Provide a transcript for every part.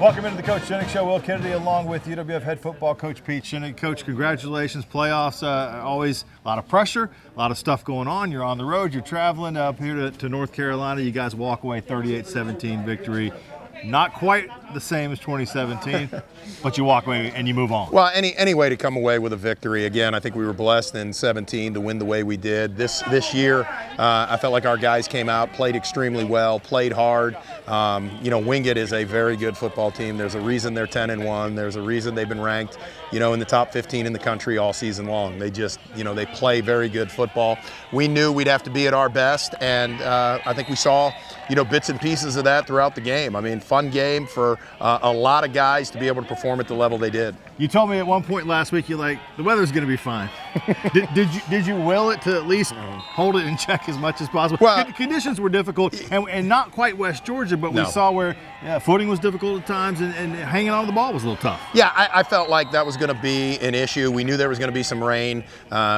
Welcome into the Coach Shinnick Show. Will Kennedy along with UWF head football coach Pete Shinnick. Coach, congratulations. Playoffs, always a lot of pressure, a lot of stuff going on. You're on the road. You're traveling up here to North Carolina. You guys walk away 38-17 victory. Not quite the same as 2017, but you walk away and you move on. Well, any way to come away with a victory. Again, I think we were blessed in 17 to win the way we did. This year, I felt like our guys came out, played extremely well, played hard. Wingate is a very good football team. There's a reason they're 10-1. There's a reason they've been ranked, in the top 15 in the country all season long. They just, they play very good football. We knew we'd have to be at our best, and I think we saw, bits and pieces of that throughout the game. I mean, fun game for a lot of guys to be able to perform at the level they did. You told me at one point last week, you're like, the weather's going to be fine. did you will it to at least hold it in check as much as possible? Well, conditions were difficult, and not quite West Georgia, but we saw where footing was difficult at times, and hanging on to the ball was a little tough. Yeah, I felt like that was going to be an issue. We knew there was going to be some rain.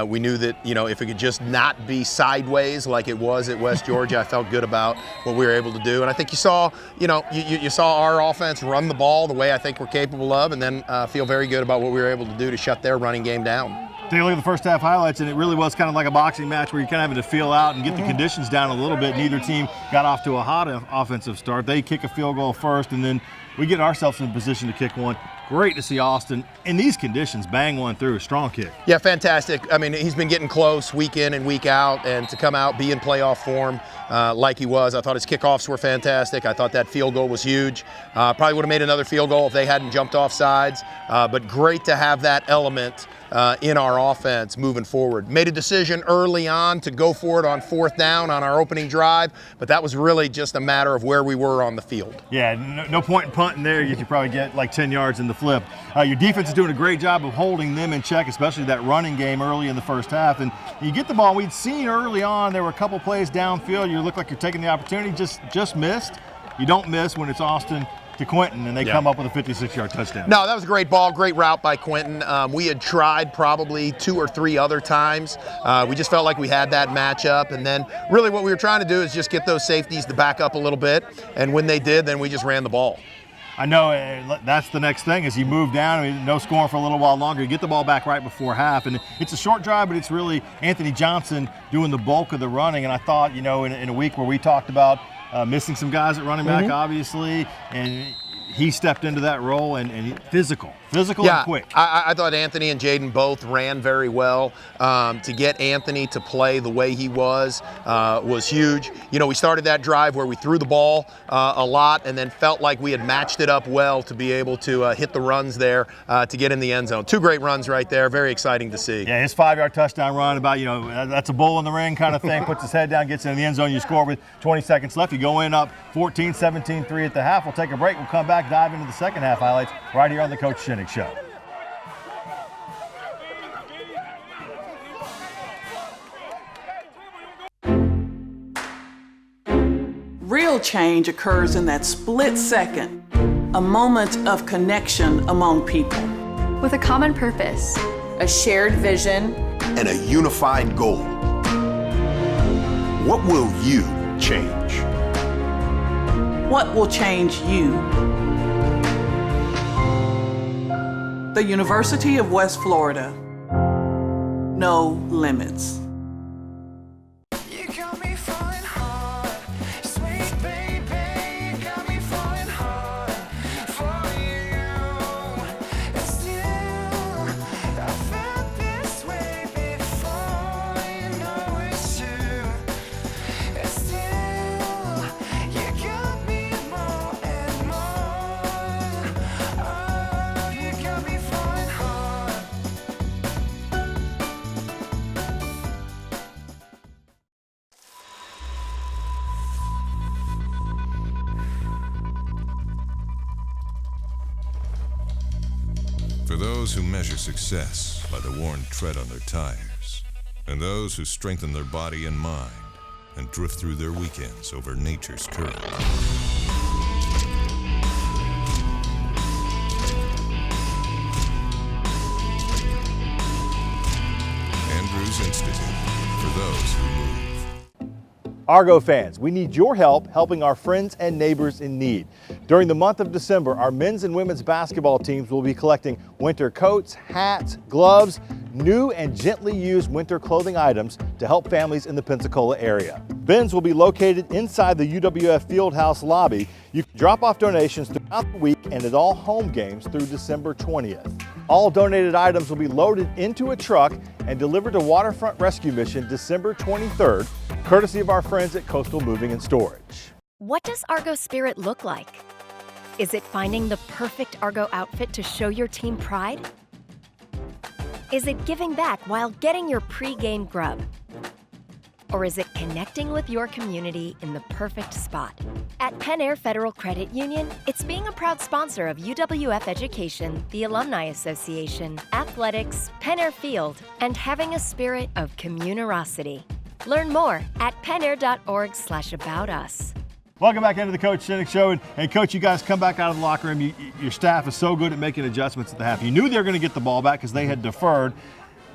We knew that, if it could just not be sideways like it was at West Georgia, I felt good about what we were able to do. And I think you saw, you saw our offense run the ball the way I think we're capable of, and then feel very good about what we were able to do to shut their running game down. Take a look at the first half highlights, and it really was kind of like a boxing match where you're kind of having to feel out and get the conditions down a little bit. Neither team got off to a hot offensive start. They kick a field goal first, and then we get ourselves in a position to kick one. Great to see Austin in these conditions bang one through. A strong kick. Yeah, fantastic. I mean, he's been getting close week in and week out, and to come out, be in playoff form like he was. I thought his kickoffs were fantastic. I thought that field goal was huge. Probably would have made another field goal if they hadn't jumped off sides, but great to have that element in our offense moving forward. Made a decision early on to go for it on 4th down on our opening drive, but that was really just a matter of where we were on the field. Yeah, no point in punting there. You could probably get like 10 yards in the flip. Your defense is doing a great job of holding them in check, especially that running game early in the first half. And you get the ball. We'd seen early on there were a couple plays downfield. You look like you're taking the opportunity, just missed. You don't miss when it's Austin to Quentin, and they come up with a 56-yard touchdown. No, that was a great ball, great route by Quentin. We had tried probably 2 or 3 other times. We just felt like we had that matchup, and then really what we were trying to do is just get those safeties to back up a little bit, and when they did, then we just ran the ball. I know that's the next thing is you move down, no scoring for a little while longer. You get the ball back right before half, and it's a short drive, but it's really Anthony Johnson doing the bulk of the running. And I thought, in a week where we talked about missing some guys at running back, obviously, and he stepped into that role and physical and quick. I thought Anthony and Jaden both ran very well. To get Anthony to play the way he was huge. We started that drive where we threw the ball a lot and then felt like we had matched it up well to be able to hit the runs there to get in the end zone. 2 great runs right there. Very exciting to see. Yeah, his 5-yard touchdown run about, that's a bull in the ring kind of thing. Puts his head down, gets in the end zone. You score with 20 seconds left. You go in up 14-17-3 at the half. We'll take a break. We'll come back, dive into the second half highlights right here on the Coach Shinnick Show. Real change occurs in that split second, a moment of connection among people. With a common purpose, a shared vision, and a unified goal. What will you change? What will change you? The University of West Florida. No limits. For those who measure success by the worn tread on their tires, and those who strengthen their body and mind and drift through their weekends over nature's current. Andrews Institute, for those who move. Argo fans, we need your help helping our friends and neighbors in need. During the month of December, our men's and women's basketball teams will be collecting winter coats, hats, gloves, new and gently used winter clothing items to help families in the Pensacola area. Bins will be located inside the UWF Fieldhouse lobby. You can drop off donations throughout the week and at all home games through December 20th. All donated items will be loaded into a truck and delivered to Waterfront Rescue Mission December 23rd, courtesy of our friends at Coastal Moving and Storage. What does Argo Spirit look like? Is it finding the perfect Argo outfit to show your team pride? Is it giving back while getting your pre-game grub? Or is it connecting with your community in the perfect spot? At Penn Air Federal Credit Union, it's being a proud sponsor of UWF Education, the Alumni Association, athletics, Penn Air Field, and having a spirit of communerosity. Learn more at pennair.org/about us. Welcome back into the Coach Shinnick Show. And Coach, you guys come back out of the locker room. Your staff is so good at making adjustments at the half. You knew they were going to get the ball back because they had deferred.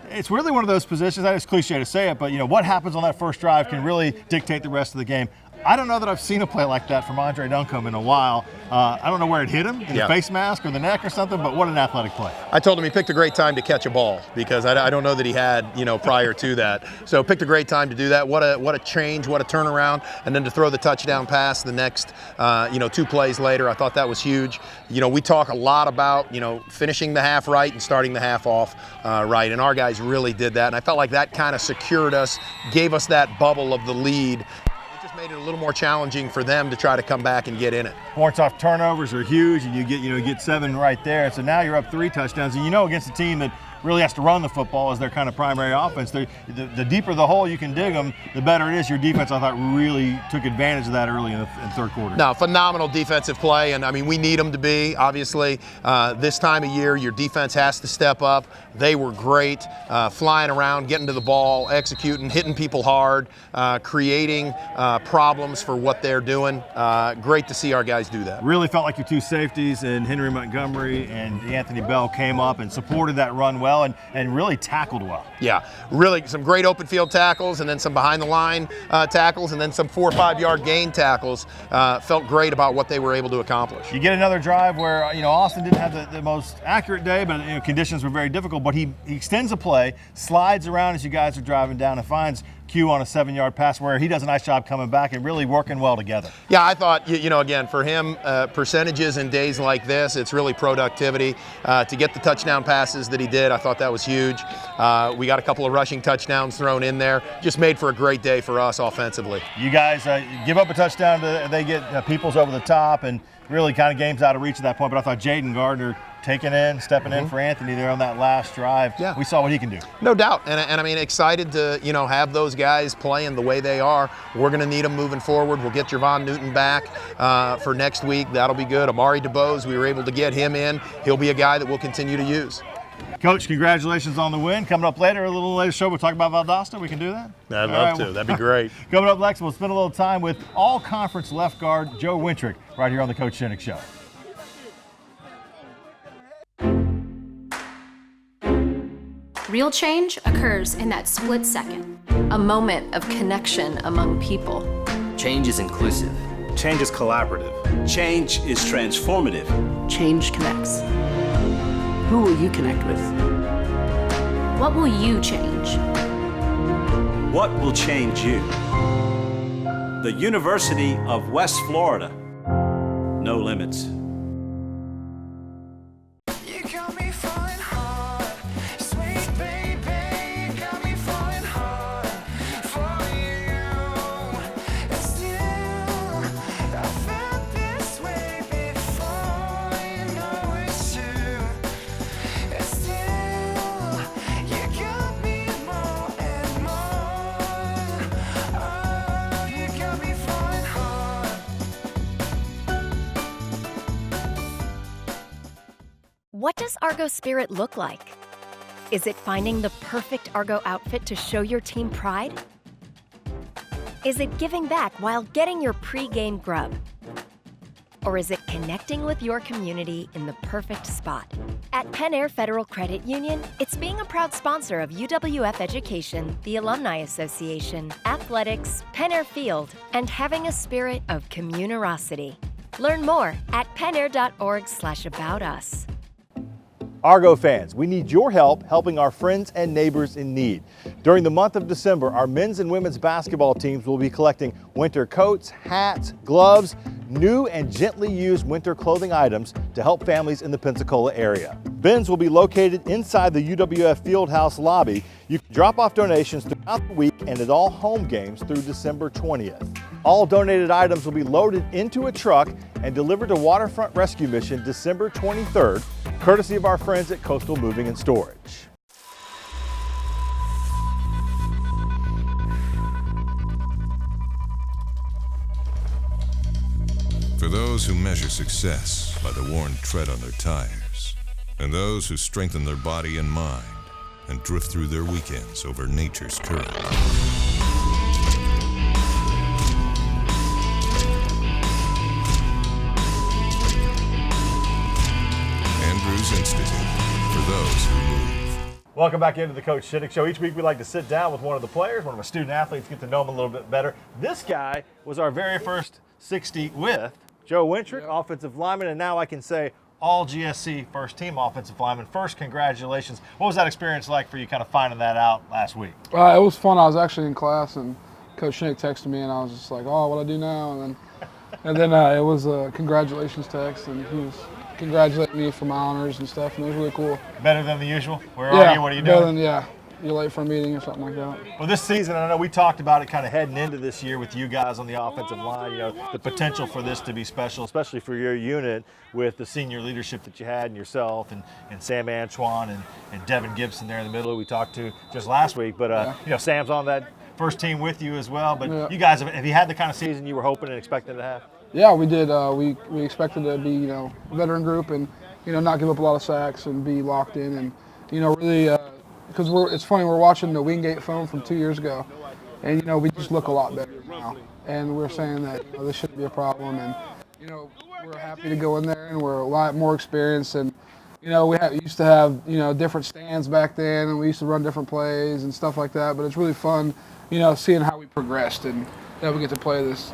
It's really one of those positions, it's cliche to say it, but what happens on that first drive can really dictate the rest of the game. I don't know that I've seen a play like that from Andre Duncombe in a while. I don't know where it hit him, in the face mask or the neck or something, but what an athletic play. I told him he picked a great time to catch a ball because I don't know that he had, prior to that. So picked a great time to do that. What a change, what a turnaround, and then to throw the touchdown pass the next, 2 plays later. I thought that was huge. We talk a lot about, finishing the half right and starting the half off right, and our guys really did that. And I felt like that kind of secured us, gave us that bubble of the lead. Made it a little more challenging for them to try to come back and get in it. Points off turnovers are huge, and you get 7 right there. So now you're up 3 touchdowns, and against a team that really has to run the football as their kind of primary offense. The deeper the hole you can dig them, the better it is. Your defense, I thought, really took advantage of that early in the third quarter. No, phenomenal defensive play, and we need them to be, obviously. This time of year, your defense has to step up. They were great, flying around, getting to the ball, executing, hitting people hard, creating problems for what they're doing. Great to see our guys do that. Really felt like your 2 safeties and Henry Montgomery and Anthony Bell came up and supported that run well and really tackled well. Yeah, really some great open field tackles and then some behind the line tackles and then some 4 or 5 yard gain tackles. Felt great about what they were able to accomplish. You get another drive where Austin didn't have the most accurate day, but conditions were very difficult, but he extends a play, slides around as you guys are driving down and finds Q on a 7-yard pass where he does a nice job coming back and really working well together. Yeah, I thought, again, for him, percentages in days like this, it's really productivity. To get the touchdown passes that he did, I thought that was huge. We got a couple of rushing touchdowns thrown in there. Just made for a great day for us offensively. You guys give up a touchdown, they get Peoples over the top and really kind of game's out of reach at that point, but I thought Jaden Gardner stepping in for Anthony there on that last drive. Yeah. We saw what he can do. No doubt, and excited to have those guys playing the way they are. We're going to need them moving forward. We'll get Javon Newton back for next week. That'll be good. Amari DeBose, we were able to get him in. He'll be a guy that we'll continue to use. Coach, congratulations on the win. Coming up later, a little later show, we'll talk about Valdosta. We can do that? I'd love to. That'd be great. Coming up next, we'll spend a little time with all-conference left guard Joe Wintrick right here on the Coach Shinnick Show. Real change occurs in that split second. A moment of connection among people. Change is inclusive. Change is collaborative. Change is transformative. Change connects. Who will you connect with? What will you change? What will change you? The University of West Florida. No limits. What does Argo Spirit look like? Is it finding the perfect Argo outfit to show your team pride? Is it giving back while getting your pre-game grub? Or is it connecting with your community in the perfect spot? At Penn Air Federal Credit Union, it's being a proud sponsor of UWF Education, the Alumni Association, athletics, Penn Air Field, and having a spirit of communerosity. Learn more at pennair.org/aboutus. Argo fans, we need your help helping our friends and neighbors in need. During the month of December, our men's and women's basketball teams will be collecting winter coats, hats, gloves, new and gently used winter clothing items to help families in the Pensacola area. Bins will be located inside the UWF Fieldhouse lobby. You can drop off donations throughout the week and at all home games through December 20th. All donated items will be loaded into a truck and delivered to Waterfront Rescue Mission December 23rd, courtesy of our friends at Coastal Moving and Storage. For those who measure success by the worn tread on their tires, and those who strengthen their body and mind and drift through their weekends over nature's current. Institute for those who move. Welcome back into the Coach Shinnick Show. Each week we like to sit down with one of the players, one of our student athletes, get to know them a little bit better. This guy was our very first 60 with Joe Wintrick, offensive lineman, and now I can say all GSC first team offensive lineman. First, congratulations. What was that experience like for you kind of finding that out last week? It was fun. I was actually in class and Coach Shinnick texted me and I was just like, oh, what do I do now? And then it was a congratulations text and he was congratulating me for my honors and stuff, and it was really cool. Better than the usual? Where are you? What are you doing? You're late for a meeting or something like that. Well, this season, I know we talked about it kind of heading into this year with you guys on the offensive line, the potential for this to be special, especially for your unit with the senior leadership that you had and yourself and Sam Antoine and Devin Gibson there in the middle who we talked to just last week. But, Sam's on that first team with you as well. But you guys, have you had the kind of season you were hoping and expecting to have? Yeah, we did. We expected to be, a veteran group and, not give up a lot of sacks and be locked in and, really, because it's funny, we're watching the Wingate film from 2 years ago and, we just look a lot better now. And we're saying that, this shouldn't be a problem and, we're happy to go in there and we're a lot more experienced and, we used to have, different stands back then and we used to run different plays and stuff like that, but it's really fun, seeing how we progressed and that we get to play this,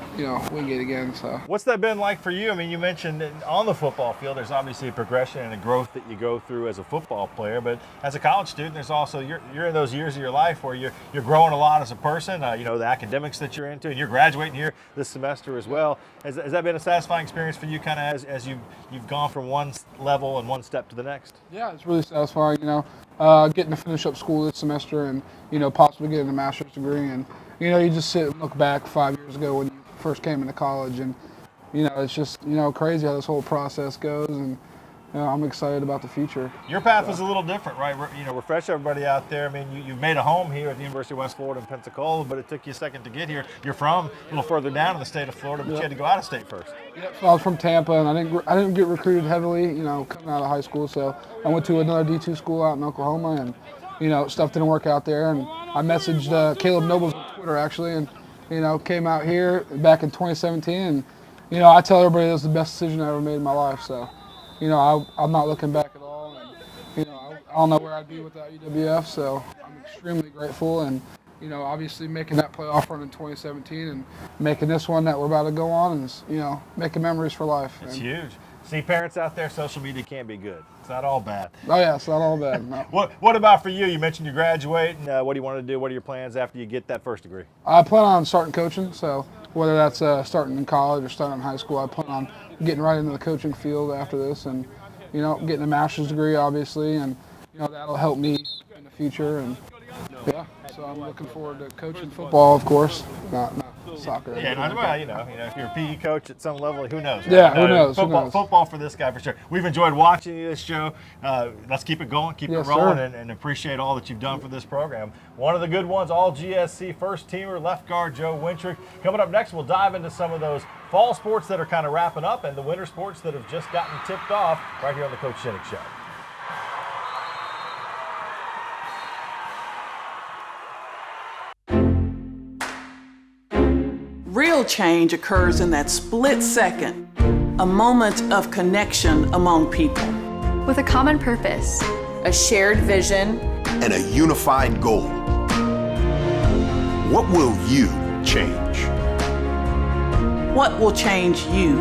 Wingate again. So, what's that been like for you? I mean, you mentioned on the football field, there's obviously a progression and a growth that you go through as a football player, but as a college student, there's also you're in those years of your life where you're growing a lot as a person. The academics that you're into, and you're graduating here this semester as well. Has that been a satisfying experience for you, kind of as you've gone from one level and one step to the next? Yeah, it's really satisfying. Getting to finish up school this semester and possibly getting a master's degree and. You just sit and look back 5 years ago when you first came into college and, it's just, crazy how this whole process goes and, I'm excited about the future. Your path was a little different, right? Refresh everybody out there. I mean, you've made a home here at the University of West Florida in Pensacola, but it took you a second to get here. You're from a little further down in the state of Florida, but you had to go out of state first. Yep. So I was from Tampa, and I didn't get recruited heavily, coming out of high school. So I went to another D2 school out in Oklahoma, and, stuff didn't work out there. And I messaged Caleb Nobles on Twitter, actually, and, came out here back in 2017. And, I tell everybody it was the best decision I ever made in my life. So, I'm not looking back at all. And, I don't know where I'd be without UWF. So I'm extremely grateful. And, obviously making that playoff run in 2017 and making this one that we're about to go on is, making memories for life. It's huge. See, parents out there, social media can be good. It's not all bad. Oh, yeah, it's not all bad. No. What about for you? You mentioned you graduate, and what do you want to do? What are your plans after you get that first degree? I plan on starting coaching, so whether that's starting in college or starting in high school, I plan on getting right into the coaching field after this and, getting a master's degree, obviously, and, that'll help me in the future. And, yeah, so I'm looking forward to coaching football, of course, not soccer. Yeah, if you're a PE coach at some level, who knows? Yeah, who knows? Football for this guy for sure. We've enjoyed watching this show. Let's keep it going, keep it rolling, and appreciate all that you've done for this program. One of the good ones, all GSC first teamer, left guard Joe Wintrick. Coming up next, we'll dive into some of those fall sports that are kind of wrapping up and the winter sports that have just gotten tipped off right here on the Coach Shinnick Show. Real change occurs in that split second. a moment of connection among people. With a common purpose, a shared vision, and a unified goal. What will you change? What will change you?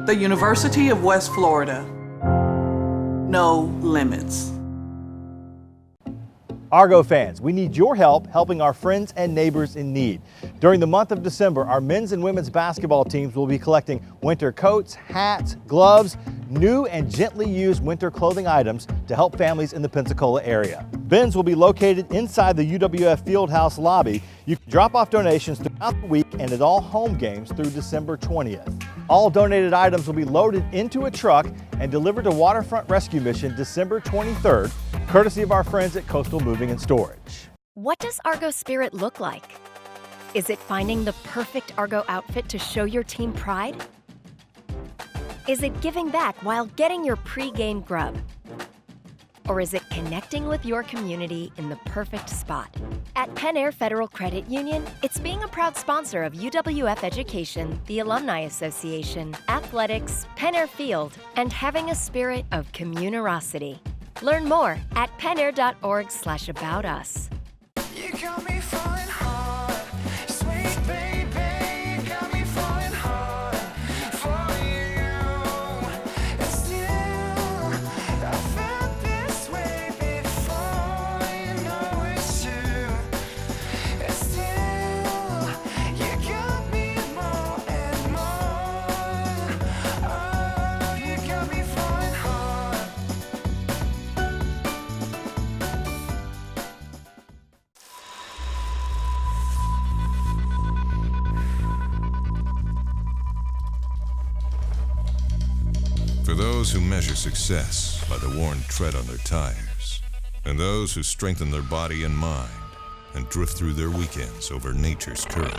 The University of West Florida. No limits. Argo fans, we need your help helping our friends and neighbors in need. During the month of December, our men's and women's basketball teams will be collecting winter coats, hats, gloves, new and gently used winter clothing items to help families in the Pensacola area. Bins will be located inside the UWF Fieldhouse lobby. You can drop off donations throughout the week and at all home games through December 20th. All donated items will be loaded into a truck and delivered to Waterfront Rescue Mission December 23rd, courtesy of our friends at Coastal Moving and Storage. What does Argo spirit look like? Is it finding the perfect Argo outfit to show your team pride? Is it giving back while getting your pre-game grub? Or is it connecting with your community in the perfect spot? At Penn Air Federal Credit Union, it's being a proud sponsor of UWF Education, the Alumni Association, athletics, Penn Air Field, and having a spirit of communerosity. Learn more at pennair.org/aboutus. You got me falling hard, sweet baby, you got me falling hard for you. And still, I felt this way before, you know it's true. And still, you got me more and more. Oh, you got me falling hard. For those who measure success by the worn tread on their tires, and those who strengthen their body and mind and drift through their weekends over nature's current.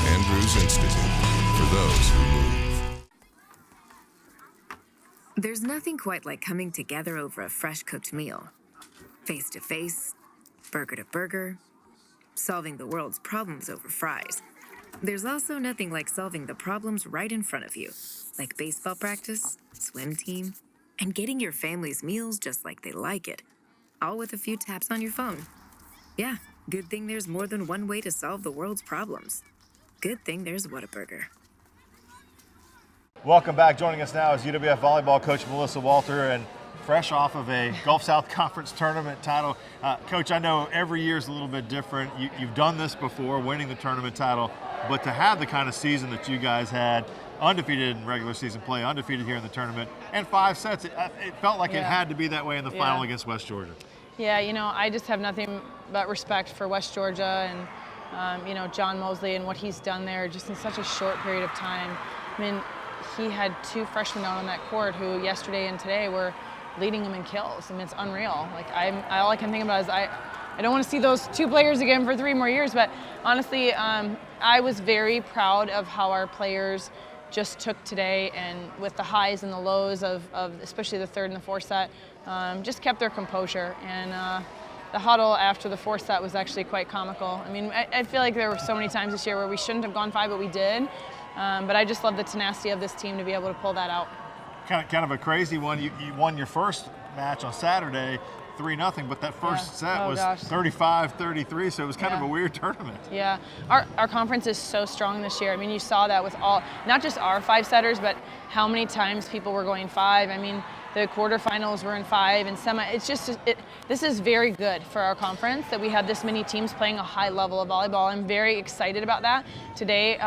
Andrews Institute, for those who move. There's nothing quite like coming together over a fresh cooked meal. Face to face, burger to burger, solving the world's problems over fries. There's also nothing like solving the problems right in front of you, like baseball practice, swim team, and getting your family's meals just like they like it, all with a few taps on your phone. Yeah, good thing there's more than one way to solve the world's problems. Good thing there's Whataburger. Welcome back. Joining us now is UWF volleyball coach Melissa Walter, and fresh off of a Gulf South Conference tournament title. Coach, I know every year is a little bit different. You've done this before, winning the tournament title, but to have the kind of season that you guys had, undefeated in regular season play, undefeated here in the tournament, and 5 sets, it felt like it had to be that way in the final against West Georgia. Yeah, you know, I just have nothing but respect for West Georgia and, you know, John Mosley and what he's done there just in such a short period of time. I mean, he had 2 freshmen out on that court who yesterday and today were leading him in kills. I mean, it's unreal. Like, all I can think about is I don't want to see those 2 players again for 3 more years, but honestly, I was very proud of how our players just took today, and with the highs and the lows of especially the 3rd and the 4th set, just kept their composure. And the huddle after the 4th set was actually quite comical. I mean, I feel like there were so many times this year where we shouldn't have gone 5, but we did. But I just love the tenacity of this team to be able to pull that out. Kind of a crazy one. You won your first match on Saturday, 3-0, but that first set was 35-33, so it was kind of a weird tournament. Yeah, our conference is so strong this year. I mean, you saw that with all, not just our 5-setters, but how many times people were going 5. I mean, the quarterfinals were in 5 and semi. It's just, this is very good for our conference that we have this many teams playing a high level of volleyball. I'm very excited about that. Today,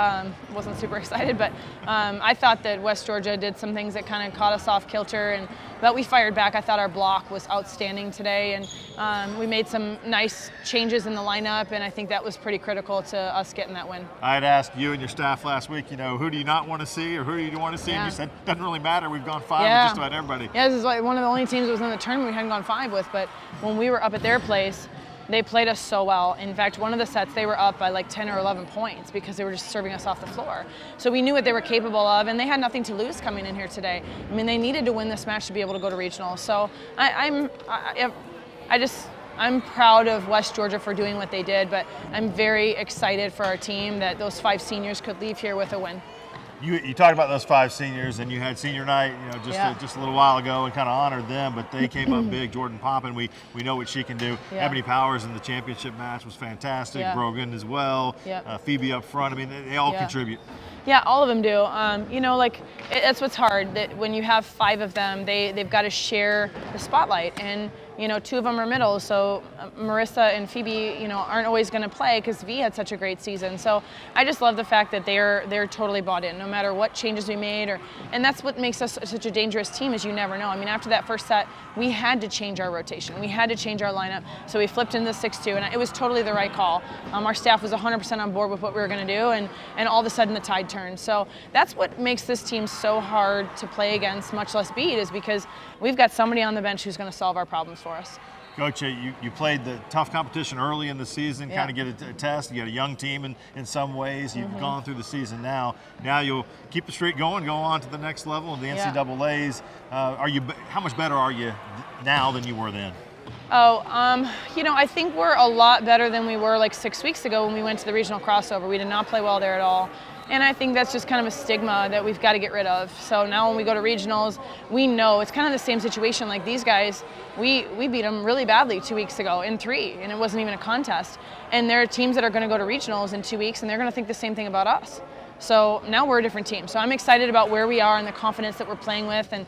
wasn't super excited, but I thought that West Georgia did some things that kind of caught us off kilter, but we fired back. I thought our block was outstanding today, and we made some nice changes in the lineup, and I think that was pretty critical to us getting that win. I had asked you and your staff last week, you know, who do you not want to see or who do you want to see? And you said, doesn't really matter. We've gone 5 with just about everybody. Yeah, this is like one of the only teams that was in the tournament we hadn't gone 5 with, but when we were up at their place, they played us so well. In fact, one of the sets, they were up by like 10 or 11 points because they were just serving us off the floor. So we knew what they were capable of, and they had nothing to lose coming in here today. I mean, they needed to win this match to be able to go to regionals. So I'm proud of West Georgia for doing what they did, but I'm very excited for our team that those 5 seniors could leave here with a win. You talked about those 5 seniors, and you had senior night, just a little while ago, and kind of honored them. But they came up big. Jordan Poppin, we know what she can do. Yeah. Ebony Powers in the championship match was fantastic. Yeah. Brogan as well. Yeah. Phoebe up front. I mean, they all contribute. Yeah, all of them do. That's what's hard. That when you have 5 of them, they've got to share the spotlight, and 2 of them are middle. So Marissa and Phoebe, aren't always going to play because V had such a great season. So I just love the fact that they're totally bought in, no matter what changes we made, and that's what makes us such a dangerous team. Is you never know. I mean, after that first set, we had to change our rotation. We had to change our lineup. So we flipped into the 6-2, and it was totally the right call. Our staff was 100% on board with what we were going to do, and all of a sudden the tide turned. So that's what makes this team so hard to play against, much less beat, is because we've got somebody on the bench who's going to solve our problems for us. Coach, you played the tough competition early in the season, kind of get a test. You got a young team in some ways. You've gone through the season now. Now you'll keep the streak going, go on to the next level in the NCAAs. How much better are you now than you were then? I think we're a lot better than we were like 6 weeks ago when we went to the regional crossover. We did not play well there at all. And I think that's just kind of a stigma that we've got to get rid of. So now when we go to regionals, we know it's kind of the same situation. Like these guys, we beat them really badly 2 weeks ago in 3, and it wasn't even a contest. And there are teams that are going to go to regionals in 2 weeks, and they're going to think the same thing about us. So now we're a different team. So I'm excited about where we are and the confidence that we're playing with. And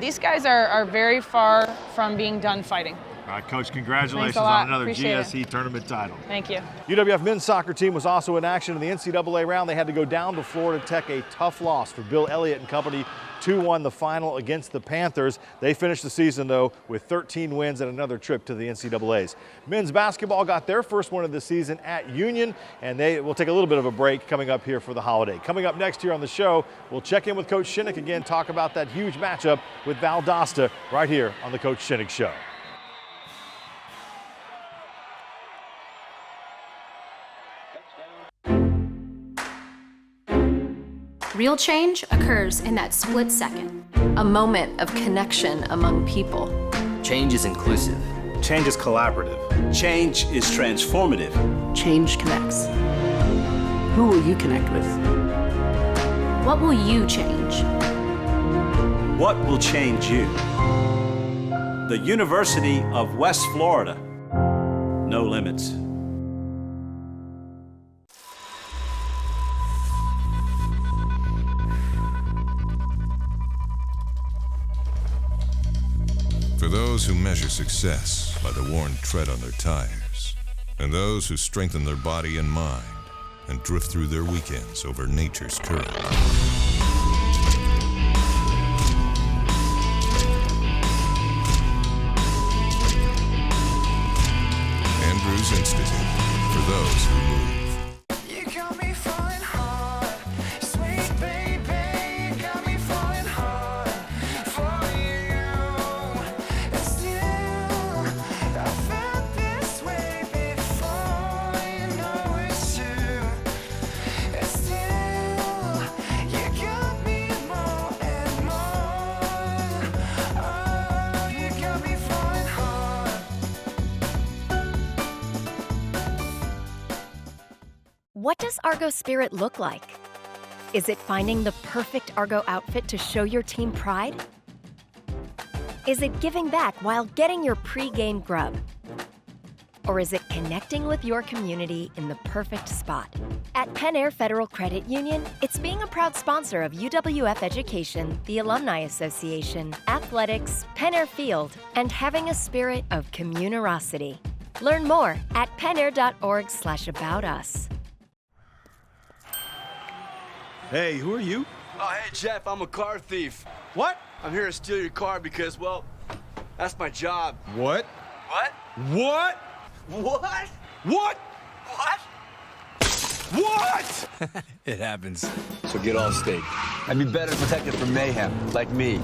these guys are very far from being done fighting. All right, Coach, congratulations on another GSC Tournament title. Thank you. UWF men's soccer team was also in action in the NCAA round. They had to go down to Florida Tech, a tough loss for Bill Elliott and company. 2-1 the final against the Panthers. They finished the season, though, with 13 wins and another trip to the NCAAs. Men's basketball got their first win of the season at Union, and they will take a little bit of a break coming up here for the holiday. Coming up next here on the show, we'll check in with Coach Shinnick again, talk about that huge matchup with Valdosta right here on the Coach Shinnick Show. Real change occurs in that split second. A moment of connection among people. Change is inclusive. Change is collaborative. Change is transformative. Change connects. Who will you connect with? What will you change? What will change you? The University of West Florida. No limits. For those who measure success by the worn tread on their tires, and those who strengthen their body and mind and drift through their weekends over nature's current. Andrews Institute, for those who move. You got me falling hard, sweet baby, got me falling hard for you. And still, I felt this way before, you know it's true. And still, you got me more and more. Oh, you got me falling hard. What does Argo spirit look like? Is it finding the perfect Argo outfit to show your team pride? Is it giving back while getting your pre-game grub? Or is it connecting with your community in the perfect spot? At Penn Air Federal Credit Union, it's being a proud sponsor of UWF Education, the Alumni Association, athletics, Penn Air Field, and having a spirit of communerosity. Learn more at pennair.org/aboutus. Hey, who are you? Oh, hey, Jeff, I'm a car thief. What? I'm here to steal your car because, well, that's my job. What? What? What? What? What? What? What? It happens. So get all state. I'd be better protected from mayhem, like me.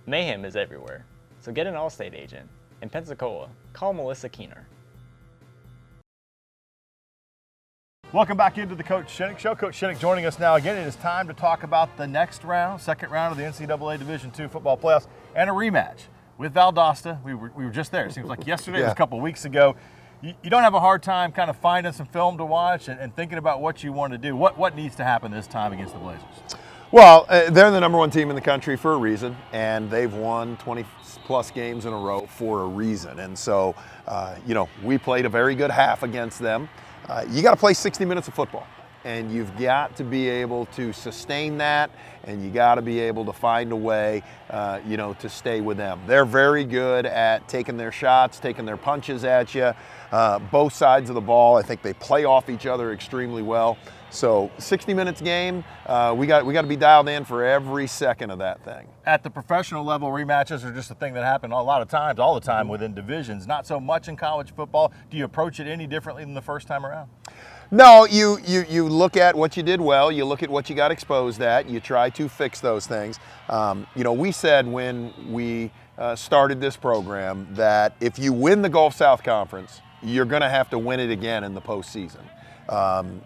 Mayhem is everywhere, so get an Allstate agent. In Pensacola, call Melissa Keener. Welcome back into the Coach Shinnick Show. Coach Shinnick joining us now again. It is time to talk about the next round, second round of the NCAA Division II football playoffs, and a rematch with Valdosta. We were just there. It seems like yesterday, it was a couple of weeks ago. You don't have a hard time kind of finding some film to watch and thinking about what you want to do. What needs to happen this time against the Blazers? Well, they're the number one team in the country for a reason, and they've won 20-plus games in a row for a reason. And so, we played a very good half against them. You got to play 60 minutes of football, and you've got to be able to sustain that, and you got to be able to find a way, to stay with them. They're very good at taking their shots, taking their punches at you, both sides of the ball. I think they play off each other extremely well. So 60 minutes game, we got to be dialed in for every second of that thing. At the professional level, rematches are just a thing that happen a lot of times, all the time within divisions. Not so much in college football. Do you approach it any differently than the first time around? No, you look at what you did well, you look at what you got exposed at, you try to fix those things. We said when we started this program that if you win the Gulf South Conference, you're going to have to win it again in the postseason.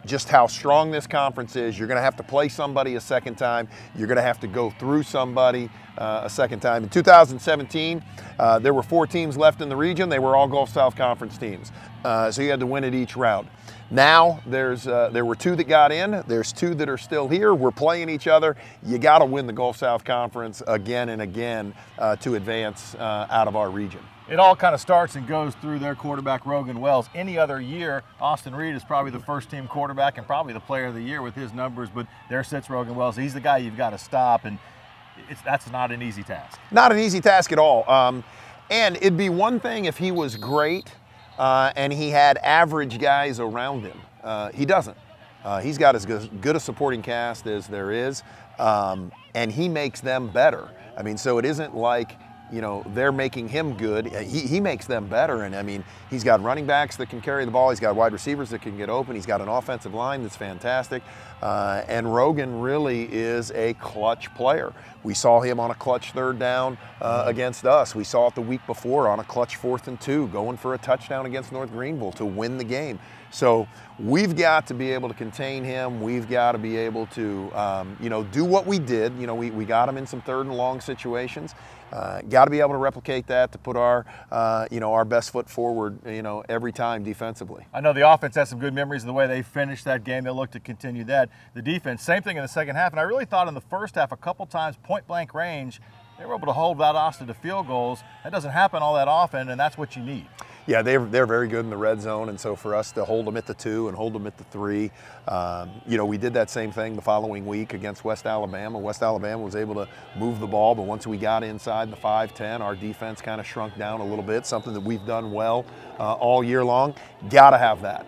Just how strong this conference is, you're going to have to play somebody a second time. You're going to have to go through somebody a second time. In 2017, there were 4 teams left in the region. They were all Gulf South Conference teams. So you had to win it each round. Now there were 2 that got in. There's 2 that are still here. We're playing each other. You got to win the Gulf South Conference again and again to advance out of our region. It all kind of starts and goes through their quarterback, Rogan Wells. Any other year, Austin Reed is probably the first-team quarterback and probably the player of the year with his numbers, but there sits Rogan Wells. He's the guy you've got to stop, and that's not an easy task. Not an easy task at all. And it'd be one thing if he was great and he had average guys around him. He doesn't. He's got as good a supporting cast as there is, and he makes them better. I mean, so it isn't like they're making him good. He makes them better. And he's got running backs that can carry the ball. He's got wide receivers that can get open. He's got an offensive line that's fantastic. And Rogan really is a clutch player. We saw him on a clutch 3rd down against us. We saw it the week before on a clutch 4th and 2, going for a touchdown against North Greenville to win the game. So we've got to be able to contain him. We've got to be able to, do what we did. We got him in some 3rd and long situations. Got to be able to replicate that to put our best foot forward, every time defensively. I know the offense has some good memories of the way they finished that game. They'll look to continue that. The defense, same thing in the second half. And I really thought in the first half, a couple times, point-blank range, they were able to hold Valdosta to field goals. That doesn't happen all that often, and that's what you need. Yeah, they're very good in the red zone, and so for us to hold them at the 2 and hold them at the 3, we did that same thing the following week against West Alabama. West Alabama was able to move the ball, but once we got inside the 5-10, our defense kind of shrunk down a little bit, something that we've done well all year long. Got to have that.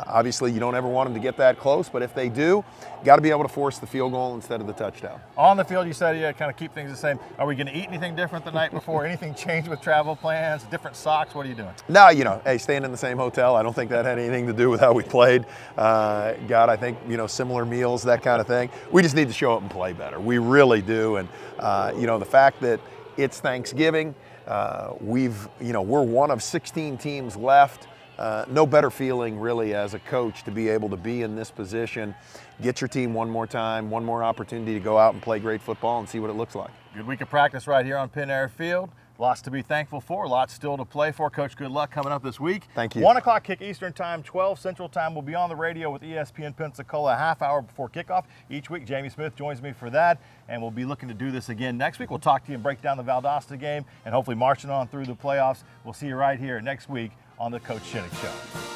Obviously, you don't ever want them to get that close, but if they do, got to be able to force the field goal instead of the touchdown. On the field, you said you kind of keep things the same. Are we going to eat anything different the night before? Anything change with travel plans? Different socks? What are you doing? No, hey, staying in the same hotel, I don't think that had anything to do with how we played. I think, similar meals, that kind of thing. We just need to show up and play better. We really do. And, the fact that it's Thanksgiving, we're one of 16 teams left. No better feeling really as a coach to be able to be in this position, get your team one more time, one more opportunity to go out and play great football and see what it looks like. Good week of practice right here on Penn Air Field. Lots to be thankful for, lots still to play for. Coach, good luck coming up this week. Thank you. 1 o'clock kick Eastern Time, 12 Central Time. We'll be on the radio with ESPN Pensacola a half hour before kickoff. Each week, Jamie Smith joins me for that, and we'll be looking to do this again next week. We'll talk to you and break down the Valdosta game and hopefully marching on through the playoffs. We'll see you right here next week on the Coach Shinnick Show.